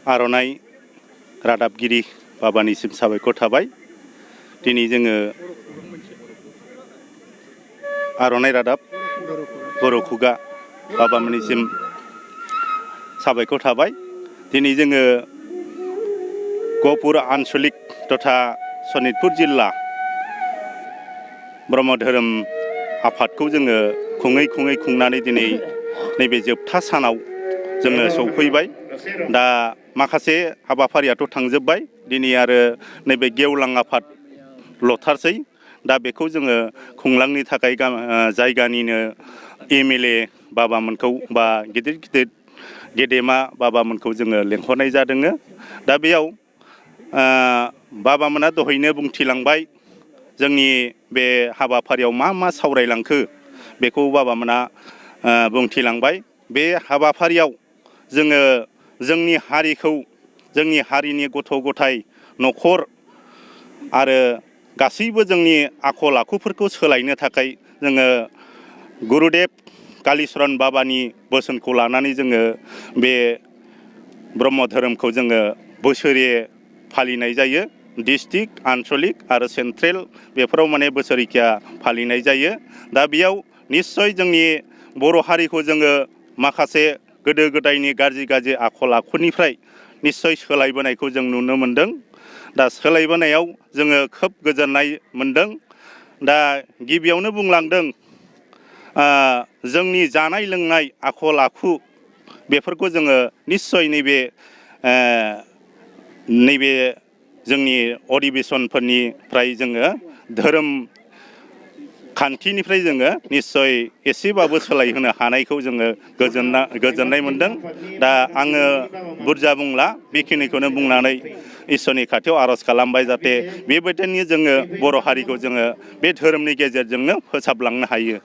आर'नाइ रादाबगिरि बाबानिसिम साबायखर थाबाय। दिनै जोङो आर'नाइ रादाब बर' खुगा बाबामोननिसिम साबायखर थाबाय। दिनै जोङो गहपुर आन्चलिक तथा सनितपुर जिल्ला ब्रह्म धोरोम आफादखौ जोङो खुङै खुंनानै दिनै नैबे जोबथा सानाव जोङो सौफैबाय। दा माखासे हाबाफारियाथ' थांजोब्बाय, दिनै आरो नैबे गेवलां आफाद लथारसै। दा बेखौ जोङो खुंलांनो थाखाय जायगानिनो MLA बाबामोनखौ बा गिदिर गेदेमा बाबामोनखौ जोङो लेंहरनाय जादों। दा बेयाव बाबामोना दहायनो बुंथिलांबाय जोंनि बे हाबाफारियाव मा सावरायलांखो बेखौ बाबामोना बुंथिलांबाय। बे हाबाफारियाव जोङो जोंनि हारिखौ, जोंनि हारिनि गथ' गथाय, न'खर आरो गासैबो जोंनि आखल आखुफोरखौ सोलायनो थाखाय जोङो गुरुदेब कालिचरन बाबानि बोसोनखौ लानानै जोङो बे ब्रह्म धोरोमखौ जोङो बोसोरे फालिनाय जायो। डिस्ट्रिक्ट, आन्चलिक आरो सेन्ट्रेल बेफोराव माने बोसोरिखिया फालिनाय जायो। दा बेयाव निस्सय जोंनि बर' हारिखौ जोङो माखासे गोदो गोदायनि गाज्रि आखल आखुनिफ्राय निस्सय सोलायबोनायखौ जों नुनो मोनदों। दा सोलायबोनायाव जोङो खोब गोजोननाय मोनदों। दा गिबियावनो बुंलांदों जोंनि जानाय लोंनाय आखल आखु बेफोरखौ जोङो निस्सय नैबे जोंनि अधिबेसनफोरनिफ्राय जोङो धोरोम खान्थिनिफ्राय जोङो निस्सय एसेबाबो सोलायहोनो हानायखौ जोङो गोजोननाय मोनदों। दा आङो बुरजा बुंला, बेखिनिखौनो बुंनानै इसोरनि खाथियाव आर'ज खालामबाय जाहाथे बेबायदिनो जोङो बर' हारिखौ जोङो बे धोरोमनि गेजेरजोंनो फोसाबलांनो हायो।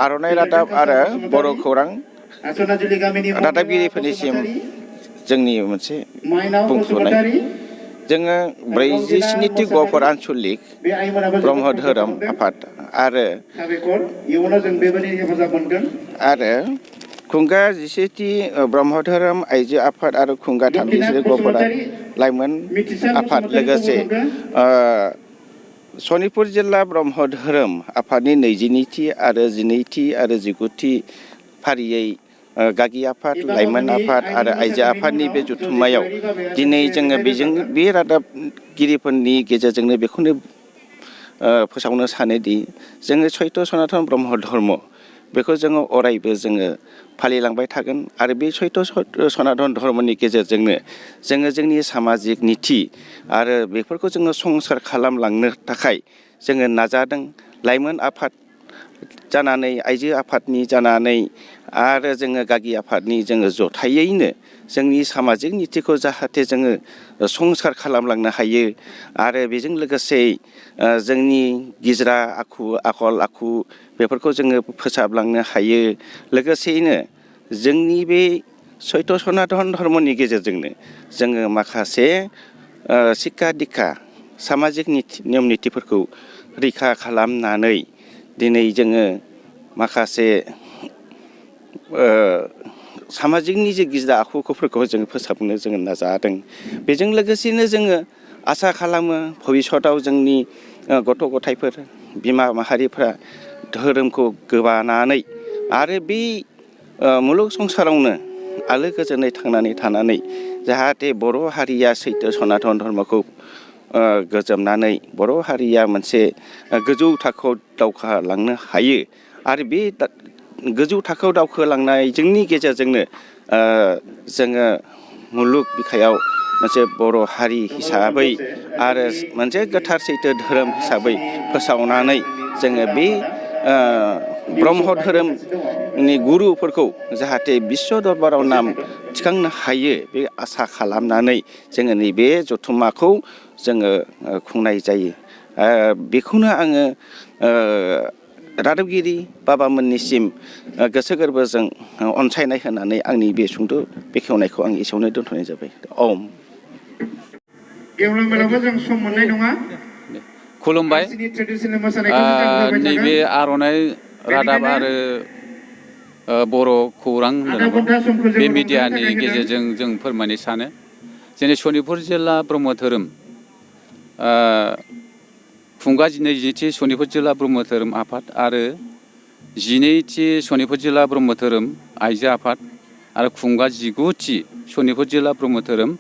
आर'नाइ रादाब आरो बर' खौरां रादाबगिरिफोरनिसिम जोंनि मोनसे बुंफ्रुनाय। जोङो 47थि गहपुर आन्चलिक ब्रह्म धोरोम आफाद आरो खुंगा 11थि ब्रह्म धोरोम आइजो आफाद आरो खुंगा 37 गहपुर लाइमोन आफाद लोगोसे सनितपुर जिल्ला ब्रह्म धोरोम आफादनि 22थि आरो 12थि आरो 19थि फारियै गागि आफाद, लाइमोन आफाद आरो आइजो आफादनि बे जथुम्मायाव दिनै जोङो बे रादाबगिरिफोरनि गेजेरजोंनो बेखौनो फोसावनो सानोदि जोङो सैत्य सनातन ब्रह्म धर्म बेखौ जोङो अरायबो जोङो फालिलांबाय थागोन आरो बे सैत्य सनातन धर्मनि गेजेरजोंनो जोङो जोंनि सामाजिक निथि आरो बेफोरखौ जोङो संसार खालामलांनो थाखाय जोङो नाजादों। लाइमोन आफाद जानानै, आइजो आफादनि जानानै आरो जोङो गागि आफादनि जोङो जथायैनो जोंनि सामाजिक निथिखौ जाहाथे जोङो संसार खालामलांनो हायो आरो बेजों लोगोसे जोंनि गिज्रा आखल आखु बेफोरखौ जोङो फोसाबलांनो हायो। लोगोसेयैनो जोंनि बे सैत्य सनातन धर्मनि गेजेरजोंनो जोङो माखासे शिक्षा दिक्षा सामाजिक नियम निथिफोरखौ रैखा खालामनानै दिनै जोङो माखासे सामाजिकनि जे गिज्रा आखुफोरखौ जोङो फोसाबनो जोङो नाजादों। बेजों लोगोसेनो जोङो आसा खालामो भबिष्यताव जोंनि गथ' गथायफोर, बिमा माहारिफ्रा धोरोमखौ गोबानानै आरो बे मुलुग संसारावनो आलो गोजोनै थांनानै थानानै जाहाथे बर' हारिया सैत्य सनातन धर्मखौ गोजोमनानै बर' हारिया मोनसे गोजौ थाखोआव दावखोलांनो हायो आरो बे गोजौ थाखोआव दावखोलांनायजोंनि गेजेरजोंनो जोङो मुलुग बिखायाव मोनसे बर' हारि हिसाबै आरो मोनसे गोथार सैथो धोरोम हिसाबै फोसावनानै जोङो बे ब्रह्म धोरोमनि गुरुफोरखौ जाहाथे बिश्व दरबाराव नाम थिखांनो हायो बे आसा खालामनानै जोङो नैबे जथुम्माखौ जोङो खुंनाय जायो। बेखौनो आङो रादाबगिरि बाबामोननिसिम गोसो गोरबोजों अनसायनाय होनानै आंनि बे सुंद' बेखेवनायखौ आं एसेयावनो दोनथ'नाय जाबाय। ओम। गेवलांबाबो जों सम मोननाय नङा। खुलुमबाय। नैबे आर'नाइ रादाब आरो बर' खौरां होनदों बे मिडियानि गेजेरजों जों फोरमायनो सानो जोंनि सनितपुर जिल्ला ब्रह्म धोरोम खुंगा 22थि सनितपुर जिल्ला ब्रह्म धोरोम आफाद आरो 12थि सनितपुर जिल्ला ब्रह्म धोरोम आइजो आफाद आरो खुंगा 19थि सनितपुर जिल्ला ब्रह्म धोरोम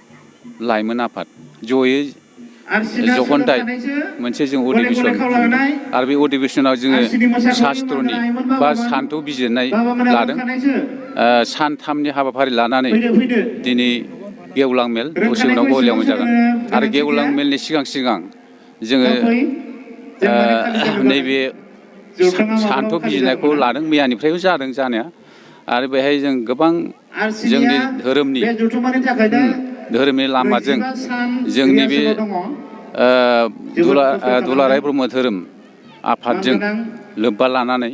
लाइमोन आफाद जयै जखनदाय मोनसे जों अधिवेशन आरो बे अधिवेशनाव जोङो शास्त्रनि बा सान्थौ बिजिरनाय लादों सानथामनि हाबाफारि लानानै दिनै गेवलां मेल दसे उनाव गलियाव जागोन आरो गेवलां मेलनि सिगां जोङो नैबे सान्थौ बिजिरनायखौ लादों मैयानिफ्रायबो जादों जानाया आरो बेहाय जों गोबां जोंनि धोरोमनि लामाजों जोंनि बे दुलाराय ब्रह्म धोरोम आफादजों लोब्बा लानानै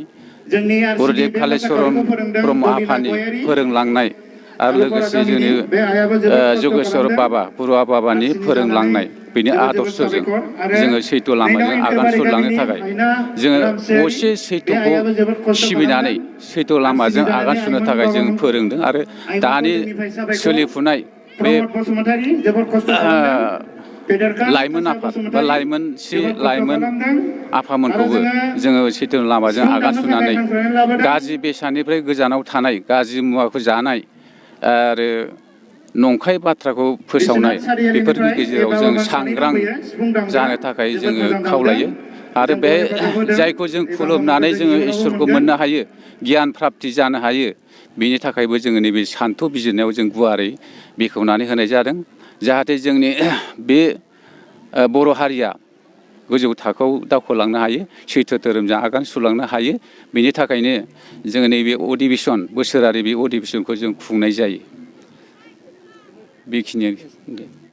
गुरुदेब कालिचरन ब्रह्म आफानि फोरोंलांनाय आरो लोगोसे जोंनि जगेश्वर बाबा बरुवा बाबानि फोरोंलांनाय बेनि आदर्शजों जोङो सैथो लामाजों आगान सुरलांनो थाखाय जोङो असे सैथोखौ सिबिनानै सैथो लामाजों आगान सुरनो थाखाय जों फोरोंदों आरो दानि सोलिफुनाय बे लाइमोन आफाद बा लाइमोन आफामोनखौबो जोङो सैथो लामाजों आगान सुरनानै गाज्रि बेसादनिफ्राय गोजानाव थानाय गाज्रि मुवाखौ जानाय आरो नंखाय बाथ्राखौ फोसावनाय बेफोरनि गेजेराव जों सांग्रां जानो थाखाय जोङो खावलायो आरो बे जायखौ जों खुलुमनानै जोङो इसोरखौ मोननो हायो गियान प्राप्ति जानो हायो बेनि थाखायबो जोङो नैबे सान्थौ बिजिरनायाव जों गुवारै बेखेवनानै होनाय जादों जाहाथे जोंनि बे बर' हारिया गोजौ थाखोआव दावखोलांनो हायो सैथो धोरोमजों आगान सुरलांनो हायो बेनि थाखायनो जोङो नैबे अधिवेशन बोसोरारि बे अधिवेशनखौ जों खुंनाय जायो बेखिनियानो